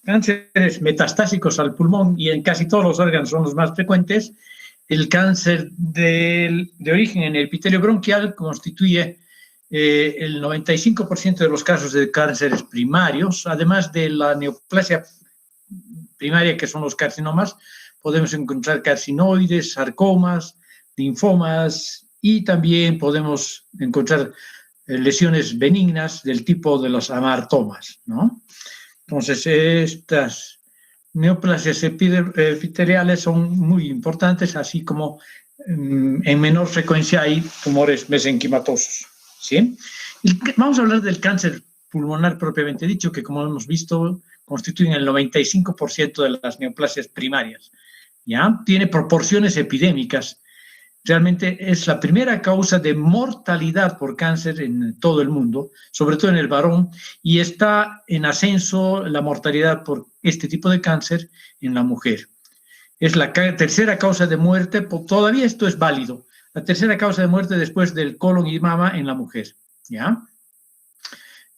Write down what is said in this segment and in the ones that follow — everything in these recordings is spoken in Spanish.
cánceres metastásicos al pulmón y en casi todos los órganos son los más frecuentes. El cáncer de origen en el epitelio bronquial constituye el 95% de los casos de cánceres primarios, además de la neoplasia primaria, que son los carcinomas. Podemos encontrar carcinoides, sarcomas, linfomas y también podemos encontrar lesiones benignas del tipo de los amartomas, ¿no? Entonces, estas neoplasias epiteliales son muy importantes, así como en menor frecuencia hay tumores mesenquimatosos, ¿sí? Vamos a hablar del cáncer pulmonar propiamente dicho, que como hemos visto constituyen el 95% de las neoplasias primarias, ¿ya? Tiene proporciones epidémicas. Realmente es la primera causa de mortalidad por cáncer en todo el mundo, sobre todo en el varón, y está en ascenso la mortalidad por este tipo de cáncer en la mujer. Es la tercera causa de muerte, todavía esto es válido, la tercera causa de muerte después del colon y mama en la mujer, ¿ya?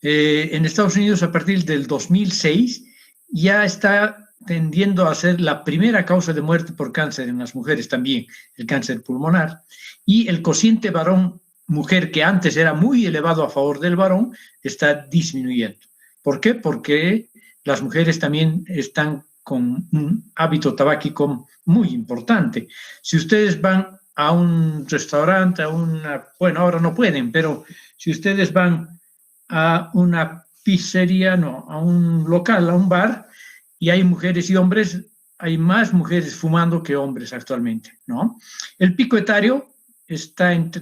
En Estados Unidos, a partir del 2006, ya está tendiendo a ser la primera causa de muerte por cáncer en las mujeres también, el cáncer pulmonar, y el cociente varón-mujer, que antes era muy elevado a favor del varón, está disminuyendo. ¿Por qué? Porque las mujeres también están con un hábito tabáquico muy importante. Si ustedes van a un restaurante, bueno, ahora no pueden, pero si ustedes van a una pizzería, no, a un local, a un bar, y hay mujeres y hombres, hay más mujeres fumando que hombres actualmente, ¿no? El pico etario está en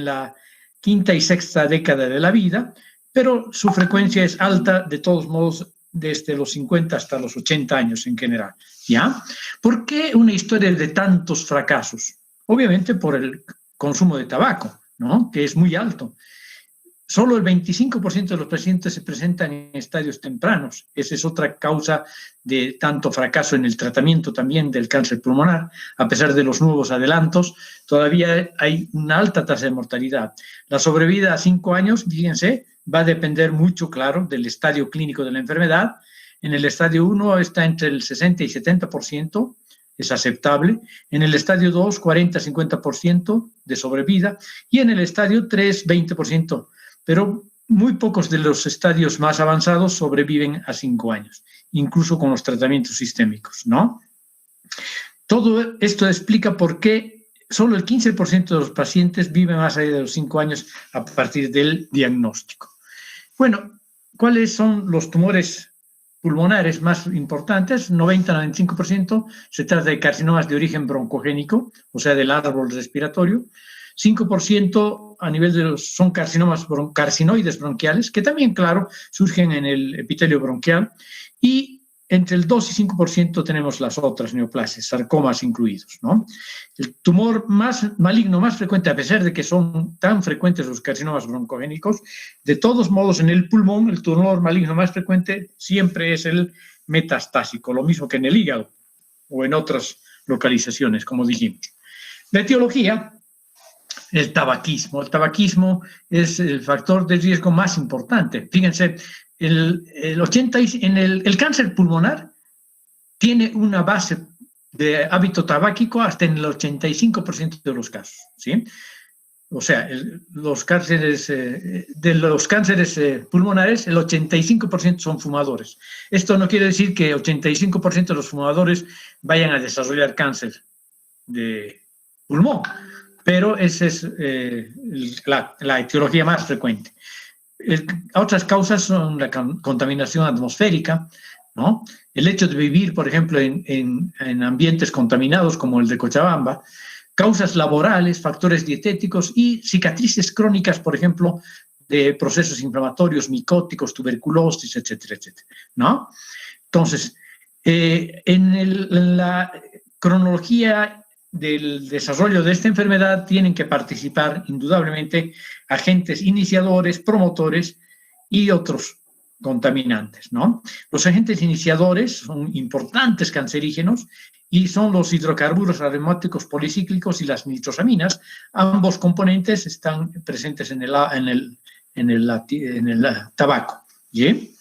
la quinta y sexta década de la vida, pero su frecuencia es alta de todos modos desde los 50 hasta los 80 años en general, ¿ya? ¿Por qué una historia de tantos fracasos? Obviamente por el consumo de tabaco, ¿no? Que es muy alto. Solo el 25% de los pacientes se presentan en estadios tempranos. Esa es otra causa de tanto fracaso en el tratamiento también del cáncer pulmonar. A pesar de los nuevos adelantos, todavía hay una alta tasa de mortalidad. La sobrevida a 5 años, fíjense, va a depender mucho, claro, del estadio clínico de la enfermedad. En el estadio 1 está entre el 60 y 70%, es aceptable. En el estadio 2, 40-50% de sobrevida. Y en el estadio 3, 20%. Pero muy pocos de los estadios más avanzados sobreviven a 5 años, incluso con los tratamientos sistémicos, ¿no? Todo esto explica por qué solo el 15% de los pacientes viven más allá de los 5 años a partir del diagnóstico. Bueno, ¿cuáles son los tumores pulmonares más importantes? 90-95% se trata de carcinomas de origen broncogénico, o sea, del árbol respiratorio. 5% a nivel de son carcinoides bronquiales, que también, claro, surgen en el epitelio bronquial, y entre el 2 y 5% tenemos las otras neoplasias, sarcomas incluidos, ¿no? El tumor más maligno, más frecuente, a pesar de que son tan frecuentes los carcinomas broncogénicos, de todos modos en el pulmón el tumor maligno más frecuente siempre es el metastásico, lo mismo que en el hígado o en otras localizaciones, como dijimos. La etiología: el tabaquismo. El tabaquismo es el factor de riesgo más importante. Fíjense, el cáncer pulmonar tiene una base de hábito tabáquico hasta en el 85% de los casos, ¿sí? O sea, los cánceres pulmonares, el 85% son fumadores. Esto no quiere decir que el 85% de los fumadores vayan a desarrollar cáncer de pulmón, pero esa es la etiología más frecuente. Otras causas son la contaminación atmosférica, ¿no? El hecho de vivir, por ejemplo, en ambientes contaminados como el de Cochabamba, causas laborales, factores dietéticos y cicatrices crónicas, por ejemplo, de procesos inflamatorios, micóticos, tuberculosis, etcétera, etcétera, ¿no? Entonces, en la cronología del desarrollo de esta enfermedad tienen que participar indudablemente agentes iniciadores, promotores y otros contaminantes, ¿no? Los agentes iniciadores son importantes cancerígenos y son los hidrocarburos aromáticos policíclicos y las nitrosaminas. Ambos componentes están presentes en el tabaco, ¿sí?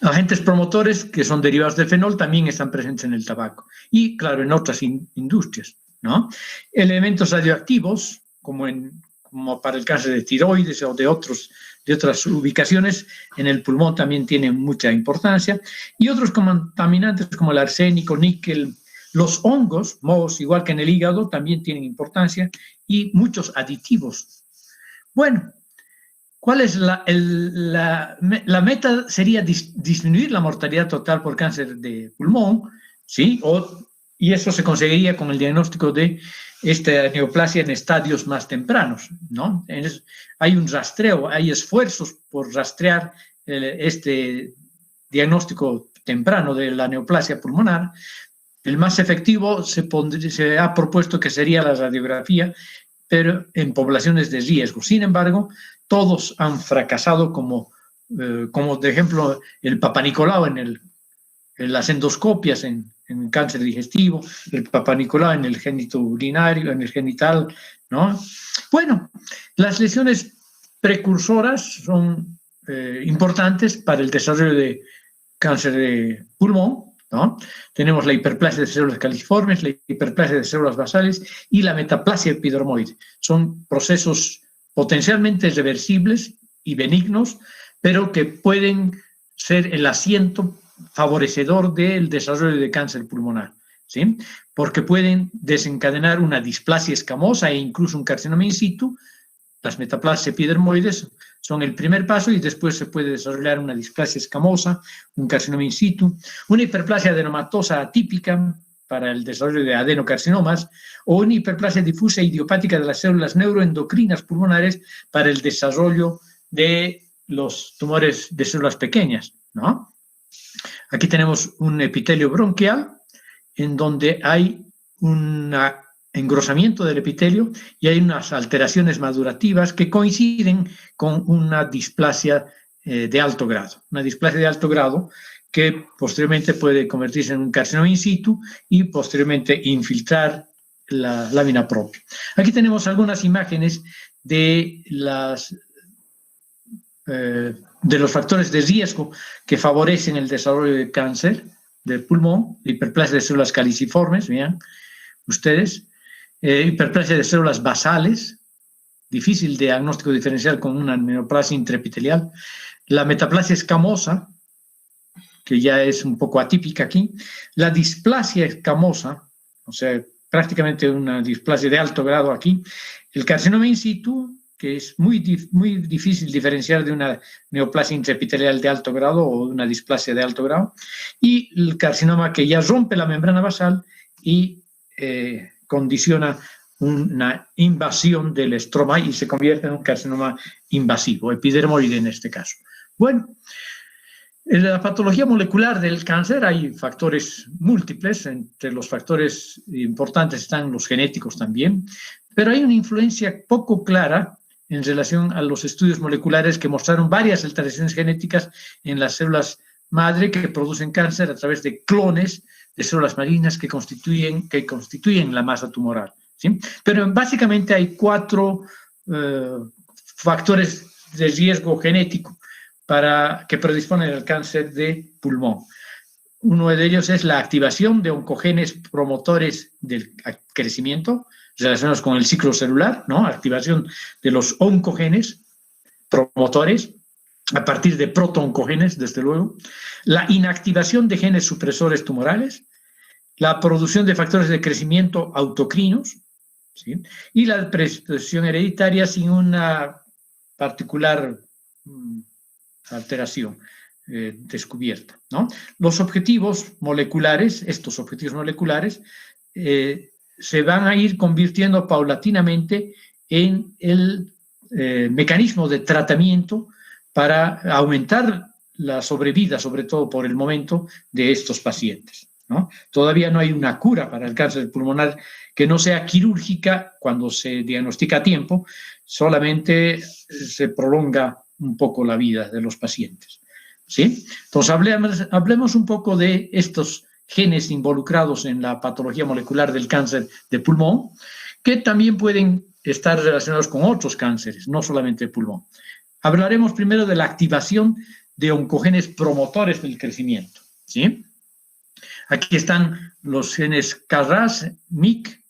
Agentes promotores que son derivados del fenol también están presentes en el tabaco y, claro, en otras industrias, ¿no? Elementos radioactivos, como para el cáncer de tiroides o de otras ubicaciones, en el pulmón también tienen mucha importancia, y otros contaminantes como el arsénico, níquel, los hongos, mohos, igual que en el hígado, también tienen importancia, y muchos aditivos. Bueno, ¿cuál es la meta? Sería disminuir la mortalidad total por cáncer de pulmón, ¿sí? Y eso se conseguiría con el diagnóstico de esta neoplasia en estadios más tempranos, ¿no? Hay un rastreo, hay esfuerzos por rastrear este diagnóstico temprano de la neoplasia pulmonar. El más efectivo se ha propuesto que sería la radiografía, pero en poblaciones de riesgo. Sin embargo, todos han fracasado, como de ejemplo el Papa Nicolau en las endoscopias en cáncer digestivo, el Papa Nicolau en el genito urinario, en el genital, ¿no? Bueno, las lesiones precursoras son importantes para el desarrollo de cáncer de pulmón, ¿no? Tenemos la hiperplasia de células caliciformes, la hiperplasia de células basales y la metaplasia epidermoide. Son procesos potencialmente reversibles y benignos, pero que pueden ser el asiento favorecedor del desarrollo de cáncer pulmonar, ¿sí? Porque pueden desencadenar una displasia escamosa e incluso un carcinoma in situ. Las metaplasias epidermoides son el primer paso y después se puede desarrollar una displasia escamosa, un carcinoma in situ, una hiperplasia adenomatosa atípica para el desarrollo de adenocarcinomas o una hiperplasia difusa idiopática de las células neuroendocrinas pulmonares para el desarrollo de los tumores de células pequeñas, ¿no? Aquí tenemos un epitelio bronquial en donde hay un engrosamiento del epitelio y hay unas alteraciones madurativas que coinciden con una displasia de alto grado. Una displasia de alto grado que posteriormente puede convertirse en un carcinoma in situ y posteriormente infiltrar la lámina propia. Aquí tenemos algunas imágenes de los factores de riesgo que favorecen el desarrollo de cáncer del pulmón, hiperplasia de células caliciformes, vean ustedes, hiperplasia de células basales, difícil diagnóstico diferencial con una neoplasia intraepitelial, la metaplasia escamosa, que ya es un poco atípica aquí, la displasia escamosa, o sea, prácticamente una displasia de alto grado aquí, el carcinoma in situ, que es muy difícil diferenciar de una neoplasia intraepitelial de alto grado o de una displasia de alto grado, y el carcinoma que ya rompe la membrana basal y condiciona una invasión del estroma y se convierte en un carcinoma invasivo, epidermoide en este caso. Bueno, en la patología molecular del cáncer hay factores múltiples, entre los factores importantes están los genéticos también, pero hay una influencia poco clara en relación a los estudios moleculares que mostraron varias alteraciones genéticas en las células madre que producen cáncer a través de clones de células malignas que constituyen la masa tumoral, ¿sí? Pero básicamente hay 4 factores de riesgo genético que predisponen al cáncer de pulmón. Uno de ellos es la activación de oncogenes promotores del crecimiento, relacionados con el ciclo celular, ¿no? Activación de los oncogenes promotores, a partir de protooncogenes, desde luego. La inactivación de genes supresores tumorales, la producción de factores de crecimiento autocrinos, ¿sí? Y la predisposición hereditaria sin una particular alteración descubierta, ¿no? Los objetivos moleculares, estos objetivos moleculares, se van a ir convirtiendo paulatinamente en el mecanismo de tratamiento para aumentar la sobrevida, sobre todo por el momento, de estos pacientes, ¿no? Todavía no hay una cura para el cáncer pulmonar que no sea quirúrgica cuando se diagnostica a tiempo, solamente se prolonga un poco la vida de los pacientes, ¿sí? Entonces, hablemos un poco de estos genes involucrados en la patología molecular del cáncer de pulmón, que también pueden estar relacionados con otros cánceres, no solamente de pulmón. Hablaremos primero de la activación de oncogenes promotores del crecimiento, ¿sí? Aquí están los genes KRAS, MYC,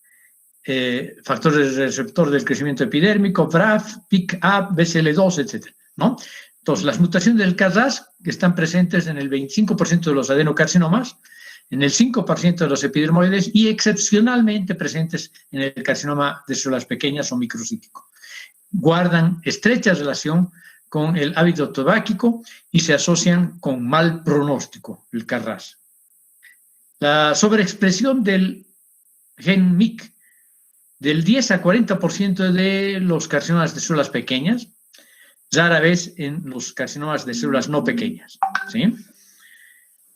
factores de receptor del crecimiento epidérmico, BRAF, PIK-A, BCL2, etc., ¿no? Entonces, las mutaciones del KRAS que están presentes en el 25% de los adenocarcinomas, en el 5% de los epidermoides y excepcionalmente presentes en el carcinoma de células pequeñas o microcítico. Guardan estrecha relación con el hábito tabáquico y se asocian con mal pronóstico, el KRAS. La sobreexpresión del gen MYC del 10 a 40% de los carcinomas de células pequeñas, rara vez en los carcinomas de células no pequeñas, ¿sí?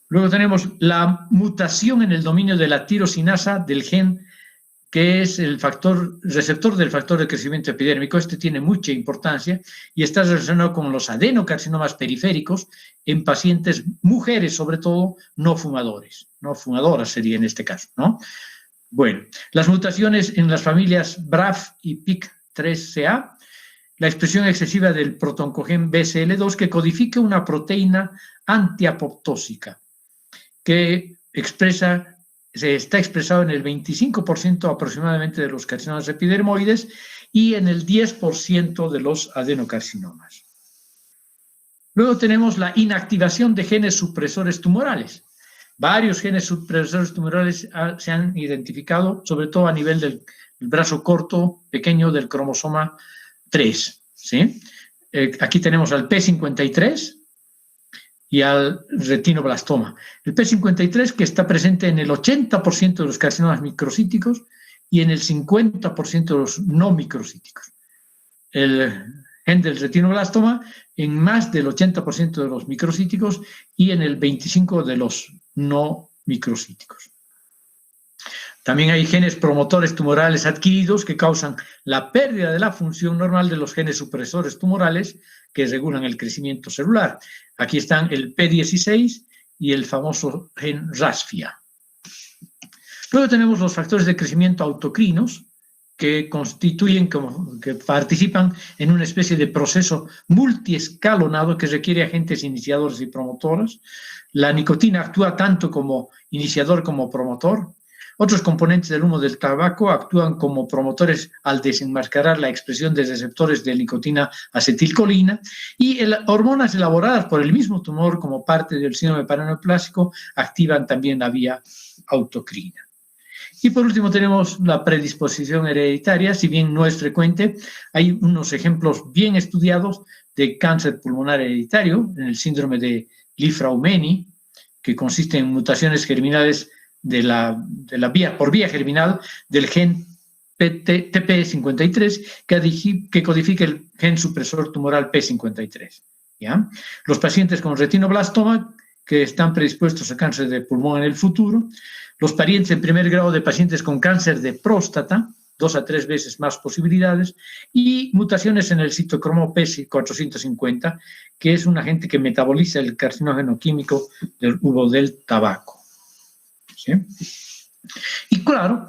Luego tenemos la mutación en el dominio de la tirosinasa del gen que es el receptor del factor de crecimiento epidérmico. Este tiene mucha importancia y está relacionado con los adenocarcinomas periféricos en pacientes, mujeres sobre todo, no fumadores, no fumadoras sería en este caso, ¿no? Bueno, las mutaciones en las familias BRAF y PIK3CA, la expresión excesiva del protoncogen BCL2 que codifica una proteína antiapoptósica que está expresado en el 25% aproximadamente de los carcinomas epidermoides y en el 10% de los adenocarcinomas. Luego tenemos la inactivación de genes supresores tumorales. Varios genes supresores tumorales se han identificado, sobre todo a nivel del brazo corto, pequeño del cromosoma 3, ¿sí? Aquí tenemos al P53 y al retinoblastoma. El P53 que está presente en el 80% de los carcinomas microcíticos y en el 50% de los no microcíticos. El gen del retinoblastoma en más del 80% de los microcíticos y en el 25% de los no microcíticos. También hay genes promotores tumorales adquiridos que causan la pérdida de la función normal de los genes supresores tumorales que regulan el crecimiento celular. Aquí están el P16 y el famoso gen RASFIA. Luego tenemos los factores de crecimiento autocrinos que que participan en una especie de proceso multiescalonado que requiere agentes iniciadores y promotores. La nicotina actúa tanto como iniciador como promotor. Otros componentes del humo del tabaco actúan como promotores al desenmascarar la expresión de receptores de nicotina acetilcolina y hormonas elaboradas por el mismo tumor como parte del síndrome paraneoplásico activan también la vía autocrina. Y por último tenemos la predisposición hereditaria, si bien no es frecuente, hay unos ejemplos bien estudiados de cáncer pulmonar hereditario en el síndrome de Li-Fraumeni, que consiste en mutaciones germinales por vía germinal del gen TP53 que codifica el gen supresor tumoral P53. ¿Ya? Los pacientes con retinoblastoma que están predispuestos a cáncer de pulmón en el futuro, los parientes en primer grado de pacientes con cáncer de próstata, 2 a 3 veces más posibilidades, y mutaciones en el citocromo P450, que es un agente que metaboliza el carcinógeno químico del humo del tabaco. ¿Sí? Y claro,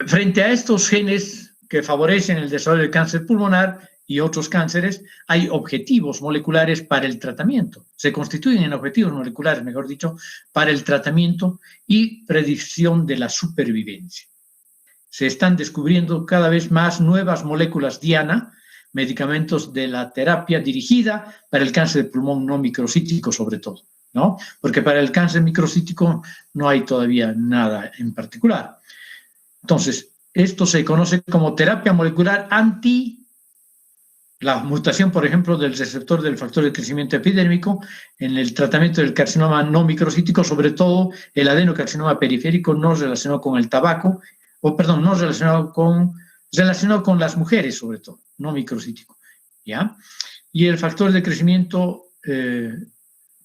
frente a estos genes que favorecen el desarrollo del cáncer pulmonar y otros cánceres, hay objetivos moleculares para el tratamiento. Se constituyen en objetivos moleculares, mejor dicho, para el tratamiento y predicción de la supervivencia. Se están descubriendo cada vez más nuevas moléculas diana, medicamentos de la terapia dirigida para el cáncer de pulmón no microcítico sobre todo, ¿no? Porque para el cáncer microcítico no hay todavía nada en particular. Entonces, esto se conoce como terapia molecular anti la mutación, por ejemplo, del receptor del factor de crecimiento epidérmico en el tratamiento del carcinoma no microcítico, sobre todo el adenocarcinoma periférico no relacionado con el tabaco, no relacionado con las mujeres, sobre todo, no microcítico, ¿ya? Y el factor de crecimiento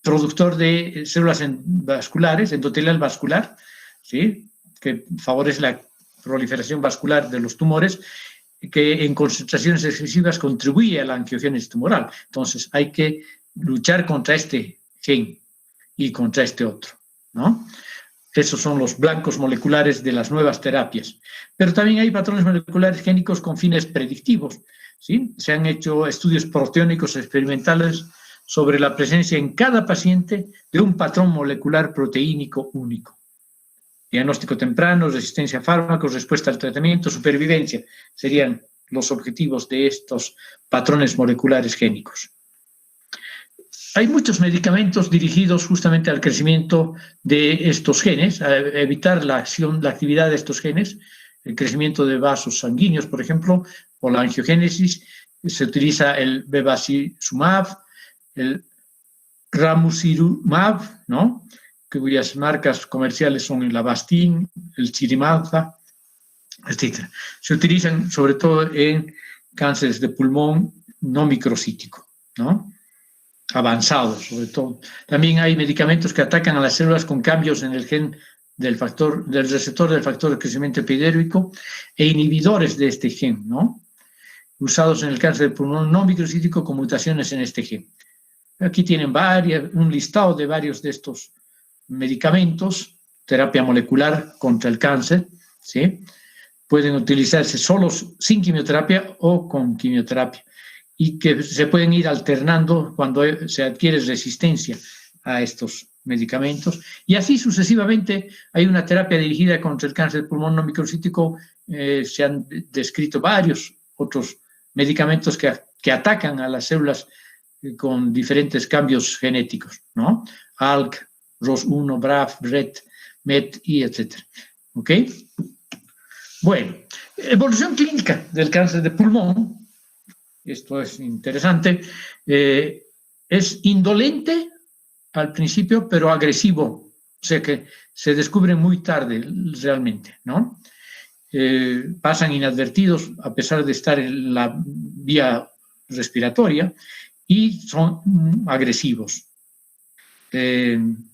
productor de células vasculares, endotelial vascular, ¿sí? Que favorece la proliferación vascular de los tumores, que en concentraciones excesivas contribuye a la angiogénesis tumoral. Entonces, hay que luchar contra este gen y contra este otro, ¿no? Esos son los blancos moleculares de las nuevas terapias. Pero también hay patrones moleculares génicos con fines predictivos, ¿sí? Se han hecho estudios proteónicos experimentales sobre la presencia en cada paciente de un patrón molecular proteínico único. Diagnóstico temprano, resistencia a fármacos, respuesta al tratamiento, supervivencia serían los objetivos de estos patrones moleculares génicos. Hay muchos medicamentos dirigidos justamente al crecimiento de estos genes, a evitar la actividad de estos genes, el crecimiento de vasos sanguíneos, por ejemplo, o la angiogénesis. Se utiliza el bevacizumab, el ramucirumab, ¿no?, cuyas marcas comerciales son el Avastin, el Chirimanza, etc. Se utilizan sobre todo en cánceres de pulmón no microcítico, ¿no?, avanzados sobre todo. También hay medicamentos que atacan a las células con cambios en el gen del receptor del factor de crecimiento epidérmico e inhibidores de este gen, ¿no?, usados en el cáncer de pulmón no microcítico con mutaciones en este gen. Aquí tienen un listado de varios de estos medicamentos, terapia molecular contra el cáncer, ¿sí? Pueden utilizarse solos sin quimioterapia o con quimioterapia, y que se pueden ir alternando cuando se adquiere resistencia a estos medicamentos. Y así sucesivamente hay una terapia dirigida contra el cáncer de pulmón no microcítico. Se han descrito varios otros medicamentos que atacan a las células con diferentes cambios genéticos, ¿no? ALK, ROS1, BRAF, RET, MET, y etc. ¿Ok? Bueno, evolución clínica del cáncer de pulmón. Esto es interesante. Es indolente al principio, pero agresivo. O sea que se descubre muy tarde realmente, ¿no? Pasan inadvertidos a pesar de estar en la vía respiratoria y son agresivos. En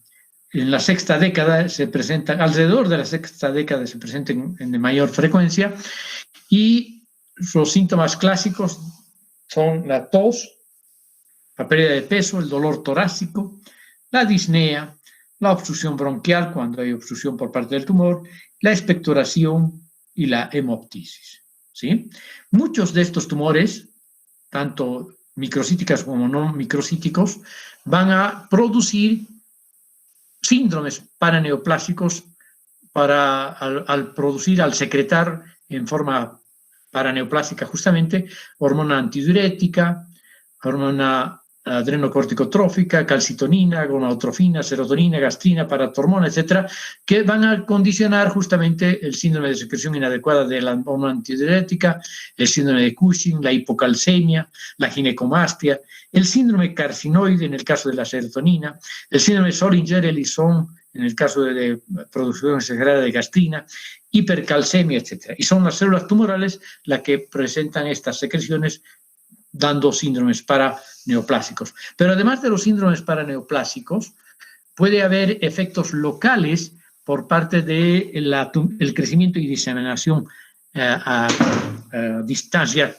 la sexta década se presentan, alrededor de la sexta década se presentan en mayor frecuencia, y los síntomas clásicos son la tos, la pérdida de peso, el dolor torácico, la disnea, la obstrucción bronquial cuando hay obstrucción por parte del tumor, la expectoración y la hemoptisis, ¿sí? Muchos de estos tumores, tanto microcíticas como no microcíticos, van a producir síndromes paraneoplásicos al secretar en forma paraneoplásica justamente hormona antidiurética, hormona adrenocorticotrófica, calcitonina, gonadotrofina, serotonina, gastrina, paratormona, etcétera, que van a condicionar justamente el síndrome de secreción inadecuada de la hormona antidiurética, el síndrome de Cushing, la hipocalcemia, la ginecomastia, el síndrome carcinoide en el caso de la serotonina, el síndrome de Solinger-Ellison en el caso de producción exagerada de gastrina, hipercalcemia, etcétera. Y son las células tumorales las que presentan estas secreciones, dando síndromes paraneoplásicos. Pero además de los síndromes paraneoplásicos, puede haber efectos locales por parte del crecimiento y diseminación a distancia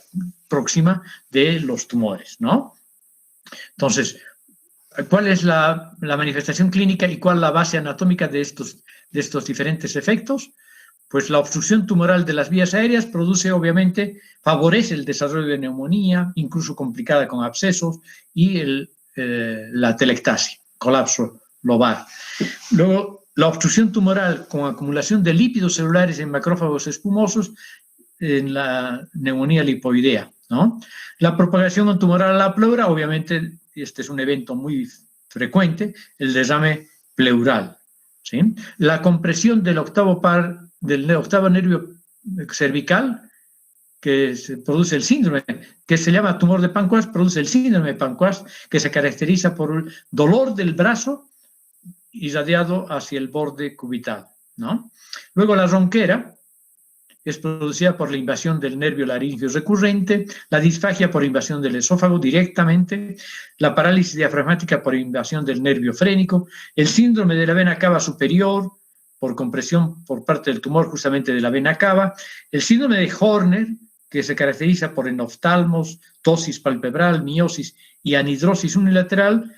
próxima de los tumores, ¿no? Entonces, ¿cuál es la manifestación clínica y cuál la base anatómica de estos diferentes efectos? Pues la obstrucción tumoral de las vías aéreas favorece el desarrollo de neumonía, incluso complicada con abscesos, y la telectasia, colapso lobar. Luego, la obstrucción tumoral con acumulación de lípidos celulares en macrófagos espumosos, en la neumonía lipoidea, ¿no? La propagación tumoral a la pleura, obviamente, este es un evento muy frecuente, el derrame pleural, ¿sí? La compresión del octavo nervio cervical, que se produce el síndrome, que se llama tumor de Panquast, produce el síndrome de Panquast, que se caracteriza por el dolor del brazo irradiado hacia el borde cubital, ¿no? Luego la ronquera es producida por la invasión del nervio laríngeo recurrente, la disfagia por invasión del esófago directamente, la parálisis diafragmática por invasión del nervio frénico, el síndrome de la vena cava superior, por compresión por parte del tumor justamente de la vena cava, el síndrome de Horner, que se caracteriza por enoftalmos, tosis palpebral, miosis y anhidrosis unilateral,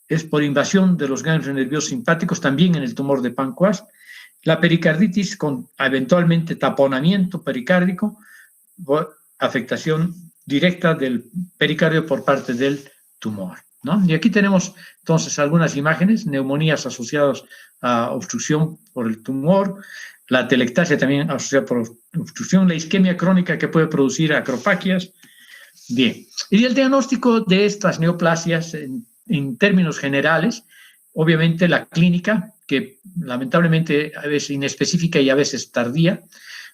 es por invasión de los ganglios nerviosos simpáticos, también en el tumor de Panquast. La pericarditis con eventualmente taponamiento pericárdico, afectación directa del pericardio por parte del tumor, ¿no? Y aquí tenemos entonces algunas imágenes, neumonías asociadas a obstrucción por el tumor, la atelectasia también asociada por obstrucción, la isquemia crónica que puede producir acropaquias. Bien, y el diagnóstico de estas neoplasias en términos generales, obviamente la clínica, que lamentablemente a veces inespecífica y a veces tardía,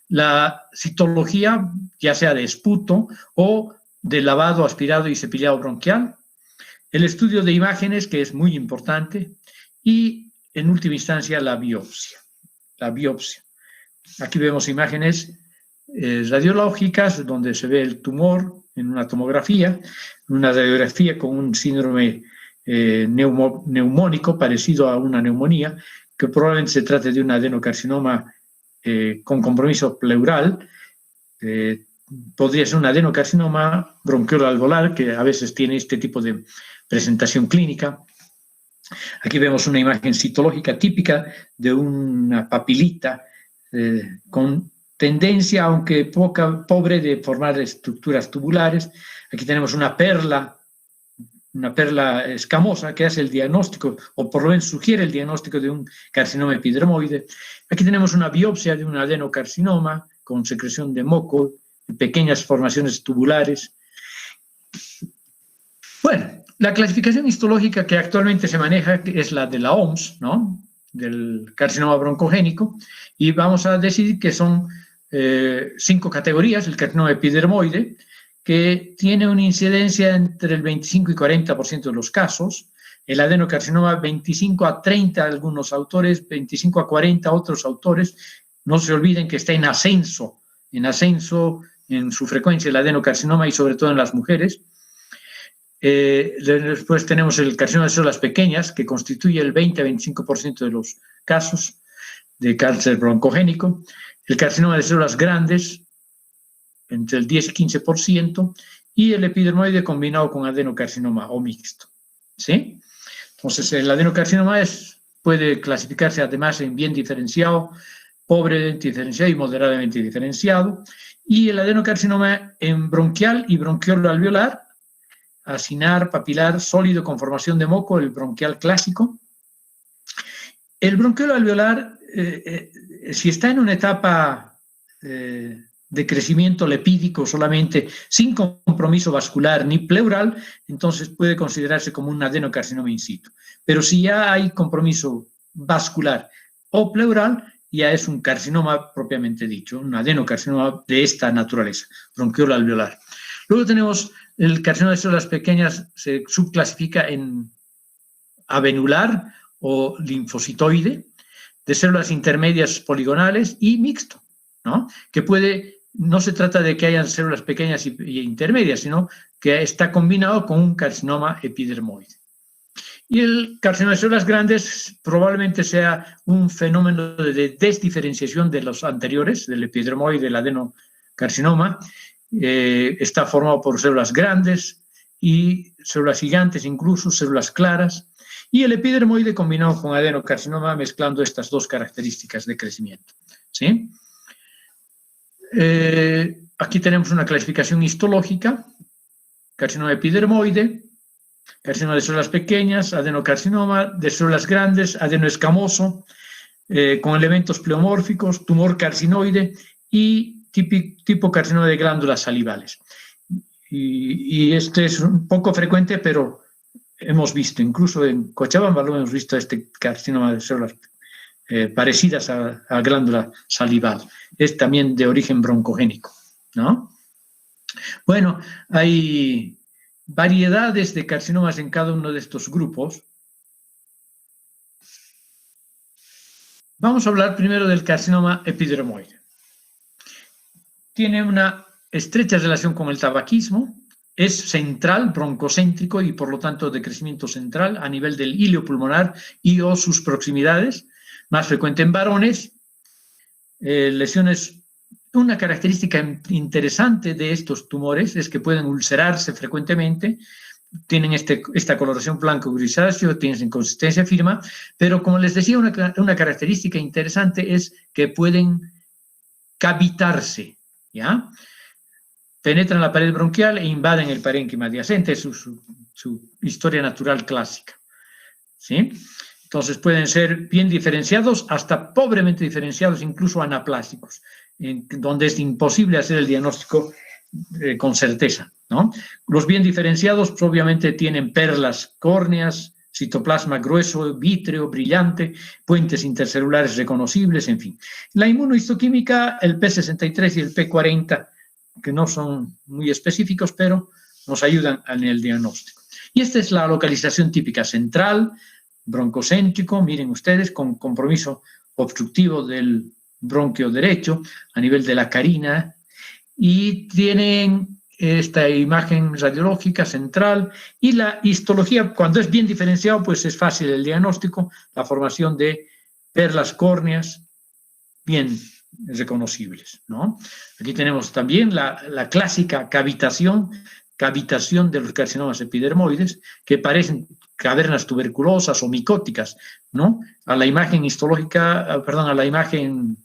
la citología, ya sea de esputo o de lavado, aspirado y cepillado bronquial, el estudio de imágenes, que es muy importante, y en última instancia la biopsia. La biopsia. Aquí vemos imágenes radiológicas donde se ve el tumor en una tomografía, una radiografía con un síndrome neumónico parecido a una neumonía, que probablemente se trate de un adenocarcinoma con compromiso pleural, podría ser un adenocarcinoma bronquioalveolar, que a veces tiene este tipo de presentación clínica. Aquí vemos una imagen citológica típica de una papilita con tendencia, aunque pobre, de formar estructuras tubulares. Aquí tenemos una perla escamosa que hace el diagnóstico, o por lo menos sugiere el diagnóstico de un carcinoma epidermoide. Aquí tenemos una biopsia de un adenocarcinoma con secreción de moco, pequeñas formaciones tubulares. Bueno, la clasificación histológica que actualmente se maneja es la de la OMS, ¿no?, del carcinoma broncogénico, y vamos a decir que son 5 categorías: el carcinoma epidermoide, que tiene una incidencia entre el 25 y 40% de los casos, el adenocarcinoma 25 a 30 algunos autores, 25 a 40 otros autores. No se olviden que está en ascenso en su frecuencia el adenocarcinoma, y sobre todo en las mujeres. Después tenemos el carcinoma de células pequeñas, que constituye el 20 a 25% de los casos de cáncer broncogénico. El carcinoma de células grandes, entre el 10 y 15%, y el epidermoide combinado con adenocarcinoma o mixto, ¿sí? Entonces, el adenocarcinoma puede clasificarse además en bien diferenciado, pobremente diferenciado y moderadamente diferenciado, y el adenocarcinoma en bronquial y bronquiolo-alveolar, acinar, papilar, sólido con formación de moco, el bronquial clásico. El bronquiolo-alveolar, si está en una etapa de crecimiento lepídico solamente, sin compromiso vascular ni pleural, entonces puede considerarse como un adenocarcinoma in situ. Pero si ya hay compromiso vascular o pleural, ya es un carcinoma propiamente dicho, un adenocarcinoma de esta naturaleza, bronquiolo-alveolar. Luego tenemos el carcinoma de células pequeñas, se subclasifica en avenular o linfocitoide, de células intermedias poligonales y mixto, ¿no? Que no se trata de que hayan células pequeñas y intermedias, sino que está combinado con un carcinoma epidermoide. Y el carcinoma de células grandes probablemente sea un fenómeno de desdiferenciación de los anteriores, del epidermoide y del adenocarcinoma. Está formado por células grandes y células gigantes, incluso células claras, y el epidermoide combinado con adenocarcinoma, mezclando estas dos características de crecimiento, ¿sí? Aquí tenemos una clasificación histológica: carcinoma epidermoide, carcinoma de células pequeñas, adenocarcinoma, de células grandes, adenoescamoso, con elementos pleomórficos, tumor carcinoide y tipo carcinoma de glándulas salivales. Y este es un poco frecuente, pero hemos visto, incluso en Cochabamba lo hemos visto, este carcinoma de células parecidas a glándula salival. Es también de origen broncogénico, ¿no? Bueno, hay variedades de carcinomas en cada uno de estos grupos. Vamos a hablar primero del carcinoma epidermoide. Tiene una estrecha relación con el tabaquismo, es central, broncocéntrico y por lo tanto de crecimiento central a nivel del híleo pulmonar y o sus proximidades, más frecuente en varones. Lesiones. Una característica interesante de estos tumores es que pueden ulcerarse frecuentemente, tienen esta coloración blanco grisáceo, tienen inconsistencia firme, pero como les decía, una característica interesante es que pueden cavitarse, ¿ya? Penetran la pared bronquial e invaden el parénquima adyacente, su su historia natural clásica. ¿Sí? Entonces pueden ser bien diferenciados, hasta pobremente diferenciados, incluso anaplásicos, donde es imposible hacer el diagnóstico con certeza, ¿no? Los bien diferenciados pues, obviamente tienen perlas córneas, citoplasma grueso, vítreo, brillante, puentes intercelulares reconocibles, en fin. La inmunohistoquímica, el P63 y el P40, que no son muy específicos, pero nos ayudan en el diagnóstico. Y esta es la localización típica central, broncocéntrico, miren ustedes, con compromiso obstructivo del bronquio derecho a nivel de la carina, y tienen esta imagen radiológica central y la histología, cuando es bien diferenciado, pues es fácil el diagnóstico, la formación de perlas córneas bien reconocibles, ¿no? Aquí tenemos también la clásica cavitación de los carcinomas epidermoides, que parecen cavernas tuberculosas o micóticas, ¿no? A la imagen histológica, perdón, a la imagen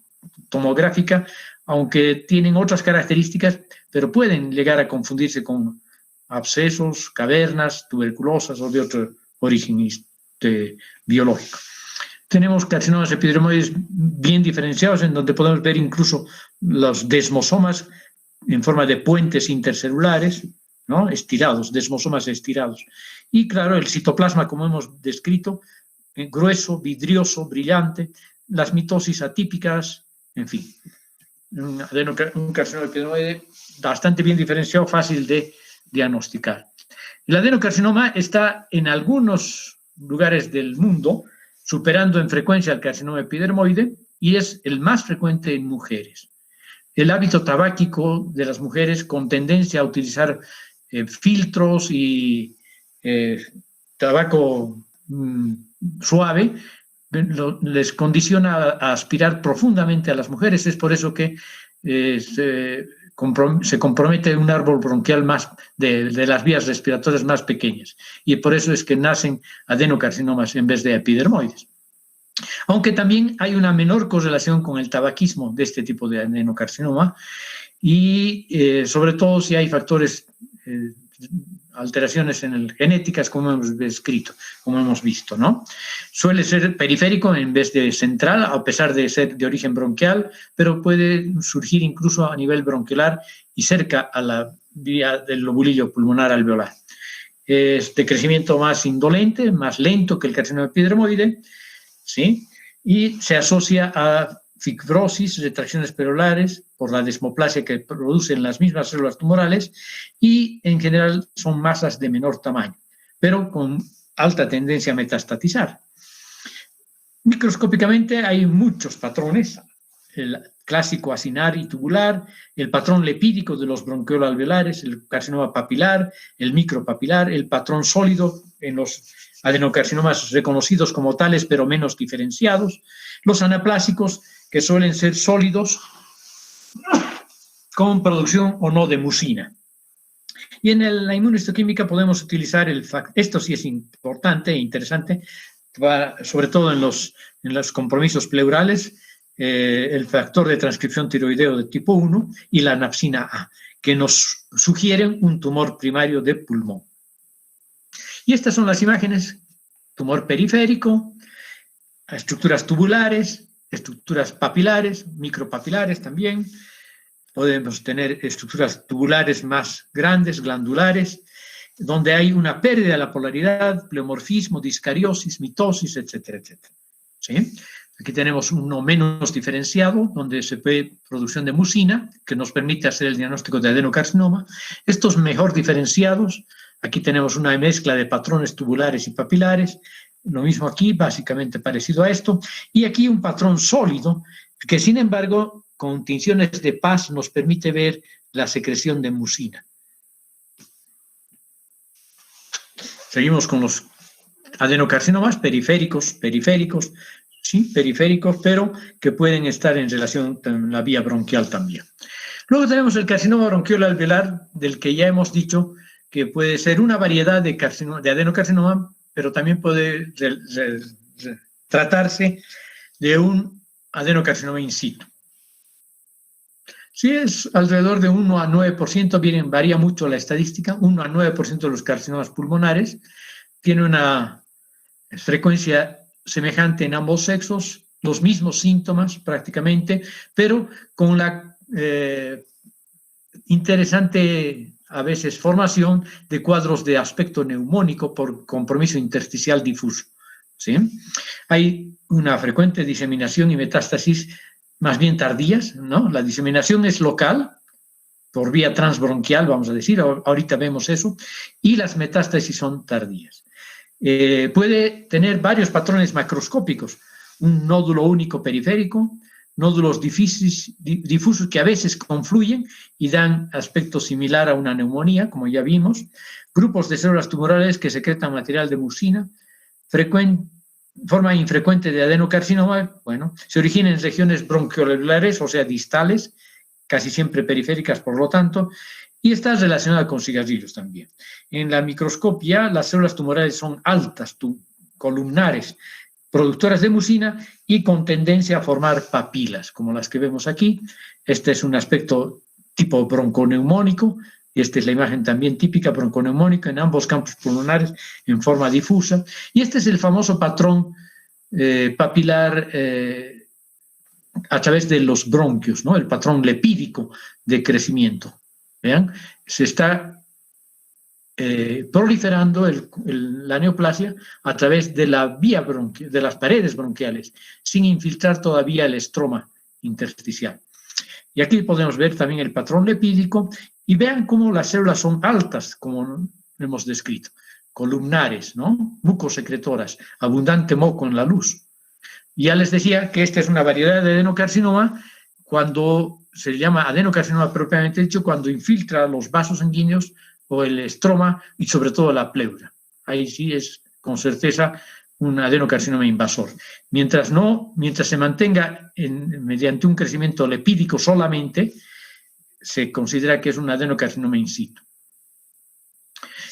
tomográfica, aunque tienen otras características, pero pueden llegar a confundirse con abscesos, cavernas tuberculosas o de otro origen biológico. Tenemos carcinomas epidermoides bien diferenciados, en donde podemos ver incluso los desmosomas en forma de puentes intercelulares, ¿no? Estirados, desmosomas estirados. Y claro, el citoplasma, como hemos descrito, grueso, vidrioso, brillante, las mitosis atípicas, en fin. Un carcinoma epidermoide bastante bien diferenciado, fácil de diagnosticar. El adenocarcinoma está en algunos lugares del mundo superando en frecuencia al carcinoma epidermoide y es el más frecuente en mujeres. El hábito tabáquico de las mujeres con tendencia a utilizar filtros y tabaco suave les condiciona a aspirar profundamente a las mujeres. Es por eso que se compromete un árbol bronquial más de las vías respiratorias más pequeñas. Y por eso es que nacen adenocarcinomas en vez de epidermoides. Aunque también hay una menor correlación con el tabaquismo de este tipo de adenocarcinoma y sobre todo si hay factores, alteraciones genéticas como hemos descrito, como hemos visto, ¿no? Suele ser periférico en vez de central, a pesar de ser de origen bronquial, pero puede surgir incluso a nivel bronquial y cerca a la vía del lobulillo pulmonar alveolar. Es de crecimiento más indolente, más lento que el carcinoma epidermoide, ¿sí? Y se asocia a fibrosis, retracciones perolares, por la desmoplasia que producen las mismas células tumorales y en general son masas de menor tamaño, pero con alta tendencia a metastatizar. Microscópicamente hay muchos patrones, el clásico acinar y tubular, el patrón lepídico de los bronquioalveolares, el carcinoma papilar, el micropapilar, el patrón sólido en los adenocarcinomas reconocidos como tales pero menos diferenciados, los anaplásicos que suelen ser sólidos con producción o no de mucina. Y en la inmunohistoquímica podemos utilizar esto sí es importante e interesante, sobre todo en los compromisos pleurales, el factor de transcripción tiroideo de tipo 1 y la napsina A, que nos sugieren un tumor primario de pulmón. Y estas son las imágenes: tumor periférico, estructuras tubulares, estructuras papilares, micropapilares también. Podemos tener estructuras tubulares más grandes, glandulares, donde hay una pérdida de la polaridad, pleomorfismo, discariosis, mitosis, etcétera, etcétera. ¿Sí? Aquí tenemos uno menos diferenciado, donde se ve producción de mucina, que nos permite hacer el diagnóstico de adenocarcinoma. Estos mejor diferenciados, aquí tenemos una mezcla de patrones tubulares y papilares, lo mismo aquí, básicamente parecido a esto, y aquí un patrón sólido, que sin embargo, con tinciones de Paz nos permite ver la secreción de mucina. Seguimos con los adenocarcinomas periféricos, sí, periféricos, pero que pueden estar en relación con la vía bronquial también. Luego tenemos el carcinoma bronquial alveolar, del que ya hemos dicho que puede ser una variedad de adenocarcinoma, pero también puede tratarse de un adenocarcinoma in situ. Sí, es alrededor de 1 a 9%, varía mucho la estadística, 1 a 9% de los carcinomas pulmonares, tiene una frecuencia semejante en ambos sexos, los mismos síntomas prácticamente, pero con la interesante a veces formación de cuadros de aspecto neumónico por compromiso intersticial difuso. ¿Sí? Hay una frecuente diseminación y metástasis más bien tardías, ¿no? La diseminación es local, por vía transbronquial, vamos a decir, ahorita vemos eso, y las metástasis son tardías. Puede tener varios patrones macroscópicos, un nódulo único periférico, nódulos difusos que a veces confluyen y dan aspecto similar a una neumonía, como ya vimos, grupos de células tumorales que secretan material de mucina, forma infrecuente de adenocarcinoma, bueno, se origina en regiones bronquiolarias, o sea, distales, casi siempre periféricas, por lo tanto, y está relacionada con cigarrillos también. En la microscopia, las células tumorales son altas, columnares, productoras de mucina y con tendencia a formar papilas, como las que vemos aquí. Este es un aspecto tipo bronconeumónico, y esta es la imagen también típica bronconeumónica en ambos campos pulmonares en forma difusa. Y este es el famoso patrón papilar a través de los bronquios, ¿no? El patrón lepídico de crecimiento. Vean, se está proliferando la neoplasia a través de la vía bronquial, de las paredes bronquiales, sin infiltrar todavía el estroma intersticial. Y aquí podemos ver también el patrón lepídico y vean cómo las células son altas, como hemos descrito, columnares, ¿no? Mucosecretoras, abundante moco en la luz. Ya les decía que esta es una variedad de adenocarcinoma cuando se llama adenocarcinoma propiamente dicho, cuando infiltra los vasos sanguíneos o el estroma y sobre todo la pleura. Ahí sí es con certeza un adenocarcinoma invasor. Mientras se mantenga mediante un crecimiento lepídico solamente, se considera que es un adenocarcinoma in situ.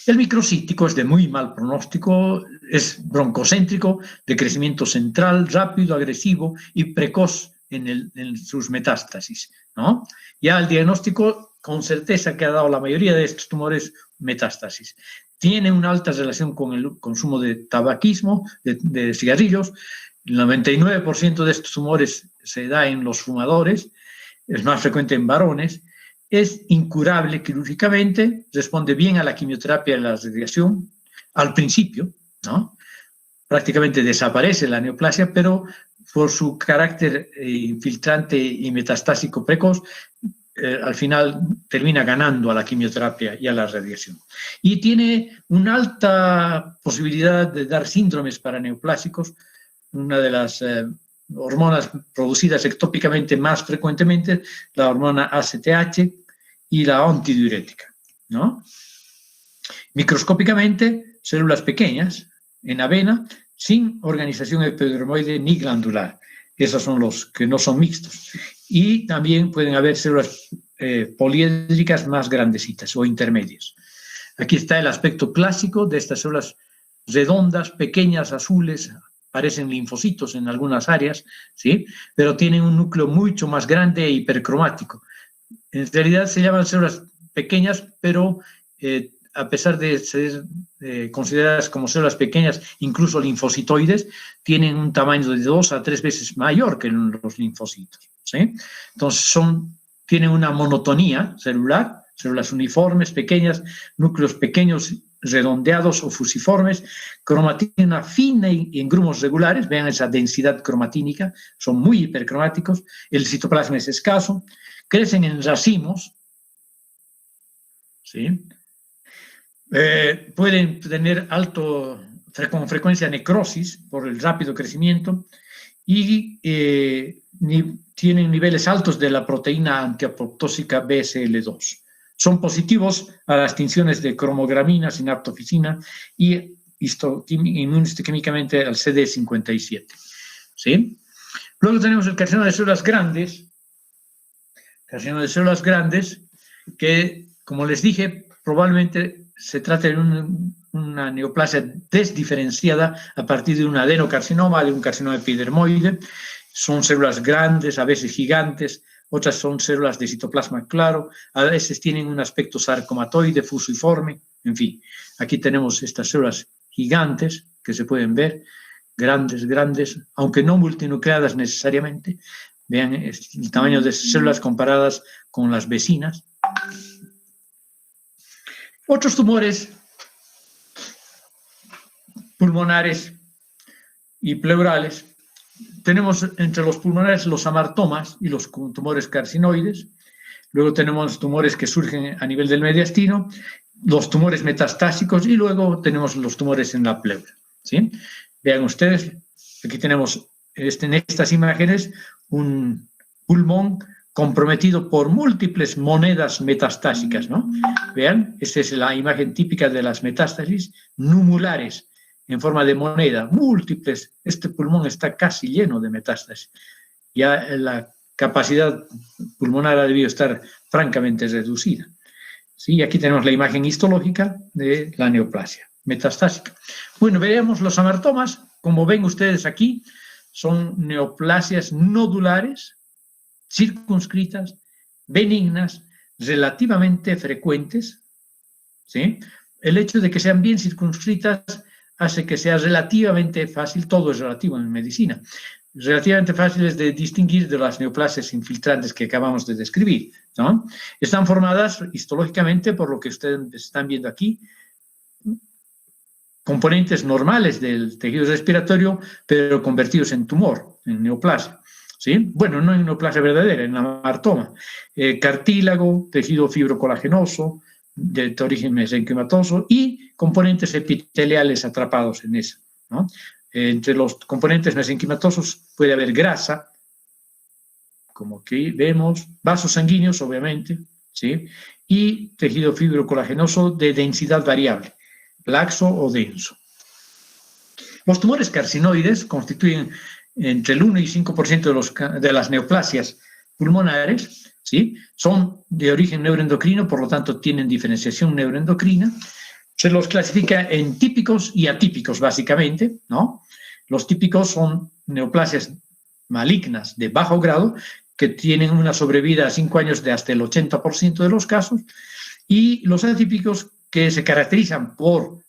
El microcítico es de muy mal pronóstico, es broncocéntrico, de crecimiento central, rápido, agresivo y precoz en sus metástasis, ¿no? Ya el diagnóstico, con certeza que ha dado la mayoría de estos tumores metástasis. Tiene una alta relación con el consumo de tabaquismo, de cigarrillos. El 99% de estos tumores se da en los fumadores, es más frecuente en varones. Es incurable quirúrgicamente, responde bien a la quimioterapia y a la radiación al principio, ¿no? Prácticamente desaparece la neoplasia, pero por su carácter infiltrante y metastásico precoz, al final termina ganando a la quimioterapia y a la radiación. Y tiene una alta posibilidad de dar síndromes paraneoplásicos, una de las hormonas producidas ectópicamente más frecuentemente, la hormona ACTH y la antidiurética, ¿no? Microscópicamente, células pequeñas en avena, sin organización epidermoide ni glandular. Esos son los que no son mixtos. Y también pueden haber células poliédricas más grandecitas o intermedias. Aquí está el aspecto clásico de estas células redondas, pequeñas, azules, parecen linfocitos en algunas áreas, ¿sí? Pero tienen un núcleo mucho más grande e hipercromático. En realidad se llaman células pequeñas, pero a pesar de ser consideradas como células pequeñas, incluso linfocitoides, tienen un tamaño de 2 a 3 veces mayor que los linfocitos, ¿sí? Entonces tienen una monotonía celular, células uniformes, pequeñas, núcleos pequeños, redondeados o fusiformes, cromatina fina y en grumos regulares, vean esa densidad cromatínica, son muy hipercromáticos, el citoplasma es escaso, crecen en racimos, ¿sí? Pueden tener con frecuencia necrosis por el rápido crecimiento y tienen niveles altos de la proteína antiapoptósica BSL2. Son positivos a las tinciones de cromogramina, sinaptofisina y inmunohistoquímicamente al CD57. ¿Sí? Luego tenemos el carcinoma de células grandes. Carcinoma de células grandes que, como les dije, probablemente se trata de una neoplasia desdiferenciada a partir de un adenocarcinoma, de un carcinoma epidermoide. Son células grandes, a veces gigantes, otras son células de citoplasma claro, a veces tienen un aspecto sarcomatoide, fusiforme, en fin. Aquí tenemos estas células gigantes que se pueden ver, grandes, aunque no multinucleadas necesariamente. Vean el tamaño de células comparadas con las vecinas. Otros tumores pulmonares y pleurales. Tenemos entre los pulmonares los amartomas y los tumores carcinoides. Luego tenemos tumores que surgen a nivel del mediastino, los tumores metastásicos y luego tenemos los tumores en la pleura. ¿Sí? Vean ustedes, aquí tenemos en estas imágenes un pulmón comprometido por múltiples monedas metastásicas, ¿no? Vean, esta es la imagen típica de las metástasis numulares en forma de moneda, múltiples. Este pulmón está casi lleno de metástasis. Ya la capacidad pulmonar ha debido estar francamente reducida. ¿Sí? Aquí tenemos la imagen histológica de la neoplasia metastásica. Bueno, veremos los amartomas. Como ven ustedes aquí, son neoplasias nodulares, circunscritas, benignas, relativamente frecuentes. ¿Sí? El hecho de que sean bien circunscritas hace que sea relativamente fácil, todo es relativo en medicina, relativamente fáciles de distinguir de las neoplasias infiltrantes que acabamos de describir, ¿no? Están formadas histológicamente por lo que ustedes están viendo aquí, componentes normales del tejido respiratorio, pero convertidos en tumor, en neoplasia. ¿Sí? Bueno, no en neoplasia verdadera, en amartoma. Cartílago, tejido fibrocolagenoso, de origen mesenquimatoso y componentes epiteliales atrapados en esa, ¿no? Entre los componentes mesenquimatosos puede haber grasa, como aquí vemos, vasos sanguíneos, obviamente, ¿sí? Y tejido fibrocolagenoso de densidad variable, laxo o denso. Los tumores carcinoides constituyen entre el 1 y 5% de las neoplasias pulmonares, ¿sí? Son de origen neuroendocrino, por lo tanto tienen diferenciación neuroendocrina. Se los clasifica en típicos y atípicos, básicamente, ¿no? Los típicos son neoplasias malignas de bajo grado, que tienen una sobrevida a 5 años de hasta el 80% de los casos, y los atípicos que se caracterizan por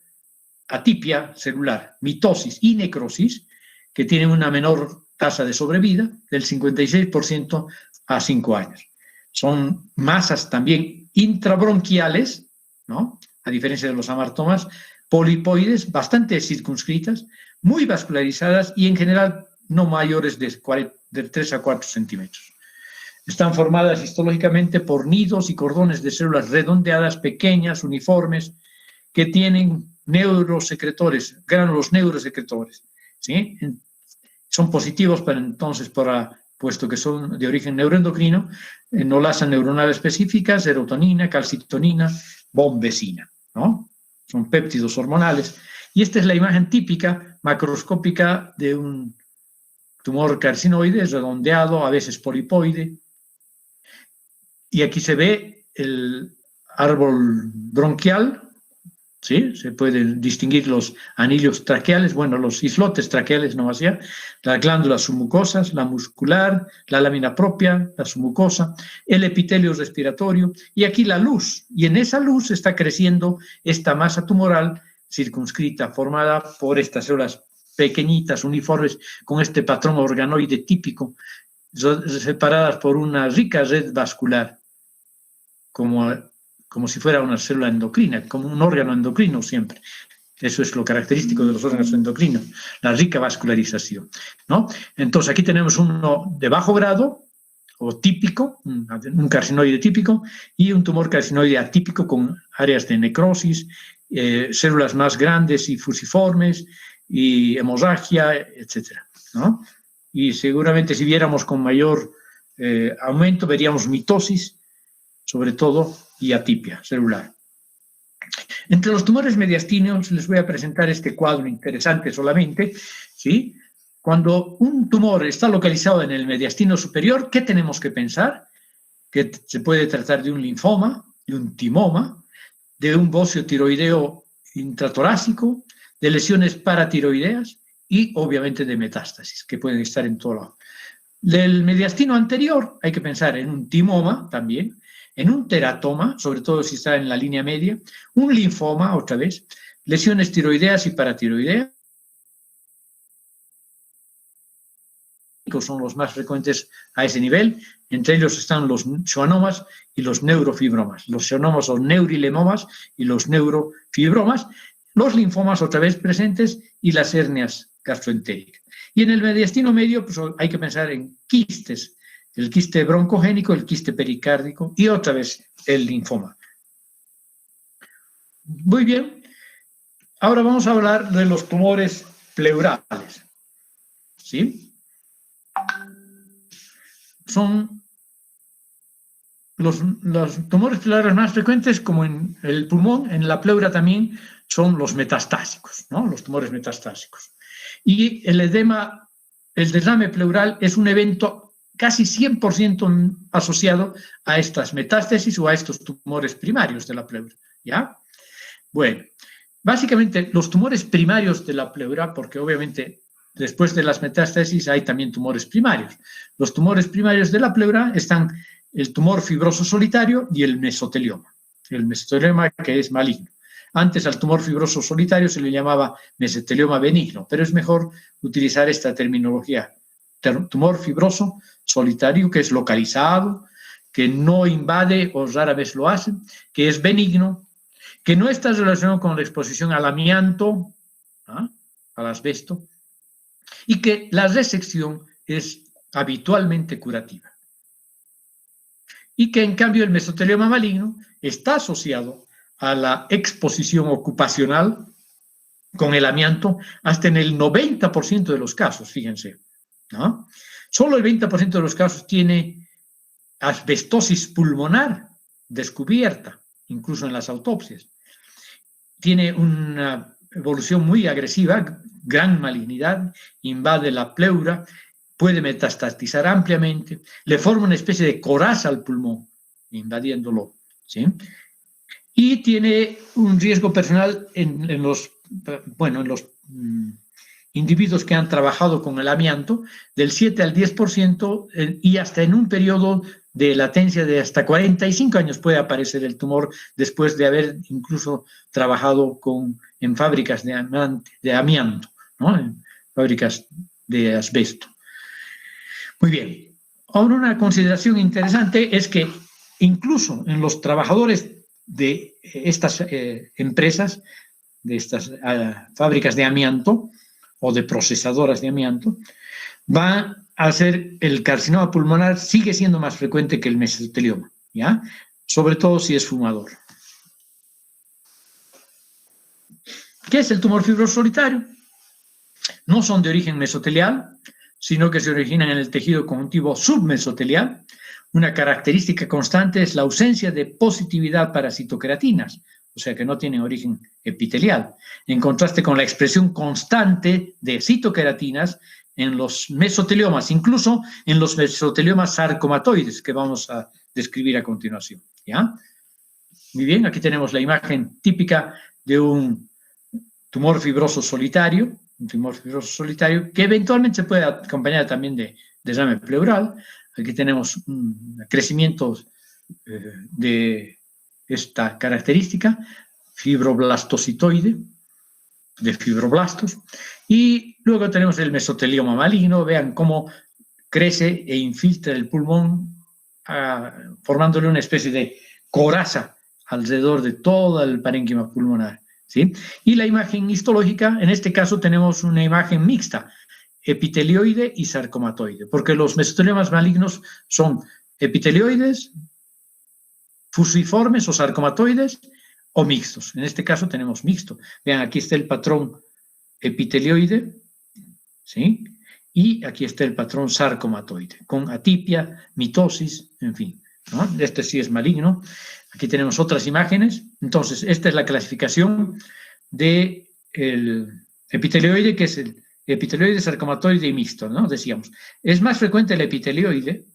atipia celular, mitosis y necrosis, que tienen una menor tasa de sobrevida, del 56% a 5 años. Son masas también intrabronquiales, ¿no? A diferencia de los amartomas, polipoides, bastante circunscritas, muy vascularizadas y en general no mayores de 3 a 4 centímetros. Están formadas histológicamente por nidos y cordones de células redondeadas, pequeñas, uniformes, que tienen neurosecretores, gránulos neurosecretores, ¿sí? Son positivos puesto que son de origen neuroendocrino, enolasa neuronal específica, serotonina, calcitonina, bombecina, ¿no? Son péptidos hormonales. Y esta es la imagen típica, macroscópica, de un tumor carcinoide, redondeado, a veces polipoide. Y aquí se ve el árbol bronquial, ¿sí? Se pueden distinguir los anillos traqueales, bueno, los islotes traqueales, no más allá, las glándulas submucosas, la muscular, la lámina propia, la submucosa, el epitelio respiratorio, y aquí la luz. Y en esa luz está creciendo esta masa tumoral circunscrita, formada por estas células pequeñitas, uniformes, con este patrón organoide típico, separadas por una rica red vascular, como si fuera una célula endocrina, como un órgano endocrino siempre. Eso es lo característico de los órganos endocrinos, la rica vascularización, ¿no? Entonces, aquí tenemos uno de bajo grado, o típico, un carcinoide típico, y un tumor carcinoide atípico con áreas de necrosis, células más grandes y fusiformes, y hemorragia, etcétera, ¿no? Y seguramente si viéramos con mayor aumento, veríamos mitosis, sobre todo, y atipia celular. Entre los tumores mediastinos les voy a presentar este cuadro interesante solamente, ¿sí? Cuando un tumor está localizado en el mediastino superior, ¿qué tenemos que pensar? Que se puede tratar de un linfoma, de un timoma, de un bocio tiroideo intratorácico, de lesiones paratiroideas y obviamente de metástasis, que pueden estar en todo lado. Del mediastino anterior hay que pensar en un timoma también, en un teratoma, sobre todo si está en la línea media, un linfoma, otra vez, lesiones tiroideas y paratiroideas, son los más frecuentes a ese nivel. Entre ellos están los schwannomas y los neurofibromas. Los schwannomas son neurilemomas y los neurofibromas. Los linfomas otra vez presentes y las hernias gastroentéricas. Y en el mediastino medio pues, hay que pensar en quistes, el quiste broncogénico, el quiste pericárdico y otra vez el linfoma. Muy bien. Ahora vamos a hablar de los tumores pleurales. ¿Sí? Son los tumores pleurales más frecuentes, como en el pulmón, en la pleura también, son los metastásicos, ¿no? Los tumores metastásicos. Y el edema, el derrame pleural es un evento casi 100% asociado a estas metástasis o a estos tumores primarios de la pleura, ¿ya? Bueno, básicamente los tumores primarios de la pleura, porque obviamente después de las metástasis hay también tumores primarios. Los tumores primarios de la pleura están el tumor fibroso solitario y el mesotelioma. El mesotelioma que es maligno. Antes al tumor fibroso solitario se le llamaba mesotelioma benigno, pero es mejor utilizar esta terminología. Tumor fibroso solitario que es localizado, que no invade o rara vez lo hace, que es benigno, que no está relacionado con la exposición al amianto, al asbesto, y que la resección es habitualmente curativa. Y que en cambio el mesotelioma maligno está asociado a la exposición ocupacional con el amianto hasta en el 90% de los casos, fíjense, ¿no? Solo el 20% de los casos tiene asbestosis pulmonar descubierta, incluso en las autopsias. Tiene una evolución muy agresiva, gran malignidad, invade la pleura, puede metastatizar ampliamente, le forma una especie de coraza al pulmón, invadiéndolo, ¿sí? Y tiene un riesgo personal en los individuos que han trabajado con el amianto del 7 al 10% y hasta en un periodo de latencia de hasta 45 años puede aparecer el tumor después de haber incluso trabajado en fábricas de amianto, ¿no? En fábricas de asbesto. Muy bien. Ahora una consideración interesante es que incluso en los trabajadores de estas empresas, de estas fábricas de amianto o de procesadoras de amianto, va a ser el carcinoma pulmonar, sigue siendo más frecuente que el mesotelioma, ¿ya? Sobre todo si es fumador. ¿Qué es el tumor fibroso solitario? No son de origen mesotelial, sino que se originan en el tejido conjuntivo submesotelial. Una característica constante es la ausencia de positividad para citoqueratinas, o sea que no tienen origen epitelial, en contraste con la expresión constante de citoqueratinas en los mesoteliomas, incluso en los mesoteliomas sarcomatoides, que vamos a describir a continuación, ¿ya? Muy bien, aquí tenemos la imagen típica de un tumor fibroso solitario, que eventualmente se puede acompañar también de derrame pleural. Aquí tenemos un crecimiento de esta característica, fibroblastocitoide, de fibroblastos, y luego tenemos el mesotelioma maligno. Vean cómo crece e infiltra el pulmón, formándole una especie de coraza alrededor de todo el parénquima pulmonar, ¿sí? Y la imagen histológica, en este caso tenemos una imagen mixta, epitelioide y sarcomatoide, porque los mesoteliomas malignos son epitelioides, fusiformes o sarcomatoides o mixtos. En este caso tenemos mixto. Vean, aquí está el patrón epitelioide, ¿sí? Y aquí está el patrón sarcomatoide, con atipia, mitosis, en fin, ¿no? Este sí es maligno. Aquí tenemos otras imágenes. Entonces, esta es la clasificación del epitelioide, que es el epitelioide, sarcomatoide y mixto, ¿no? Decíamos. Es más frecuente el epitelioide,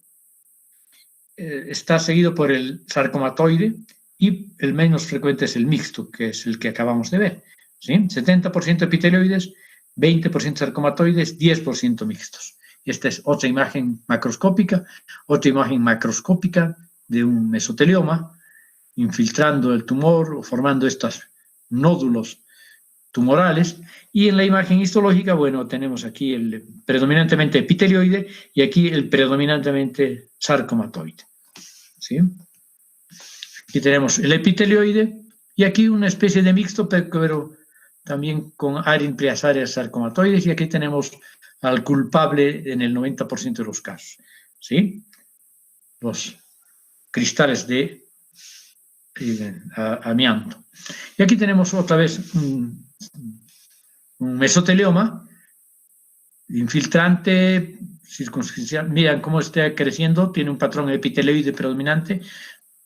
está seguido por el sarcomatoide, y el menos frecuente es el mixto, que es el que acabamos de ver, ¿sí? 70% epitelioides, 20% sarcomatoides, 10% mixtos. Esta es otra imagen macroscópica de un mesotelioma infiltrando el tumor o formando estos nódulos tumorales. Y en la imagen histológica, bueno, tenemos aquí el predominantemente epitelioide y aquí el predominantemente sarcomatoide. ¿Sí? Aquí tenemos el epitelioide y aquí una especie de mixto, pero también con áreas sarcomatoides, y aquí tenemos al culpable en el 90% de los casos. ¿Sí? Los cristales de amianto. Y aquí tenemos otra vez un mesotelioma infiltrante circunscripción. Miren cómo está creciendo, tiene un patrón epitelioide predominante,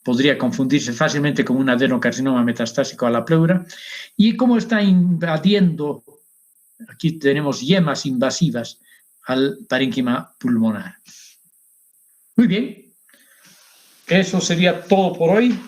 podría confundirse fácilmente con un adenocarcinoma metastásico a la pleura, y cómo está invadiendo, aquí tenemos yemas invasivas al parénquima pulmonar. Muy bien, eso sería todo por hoy.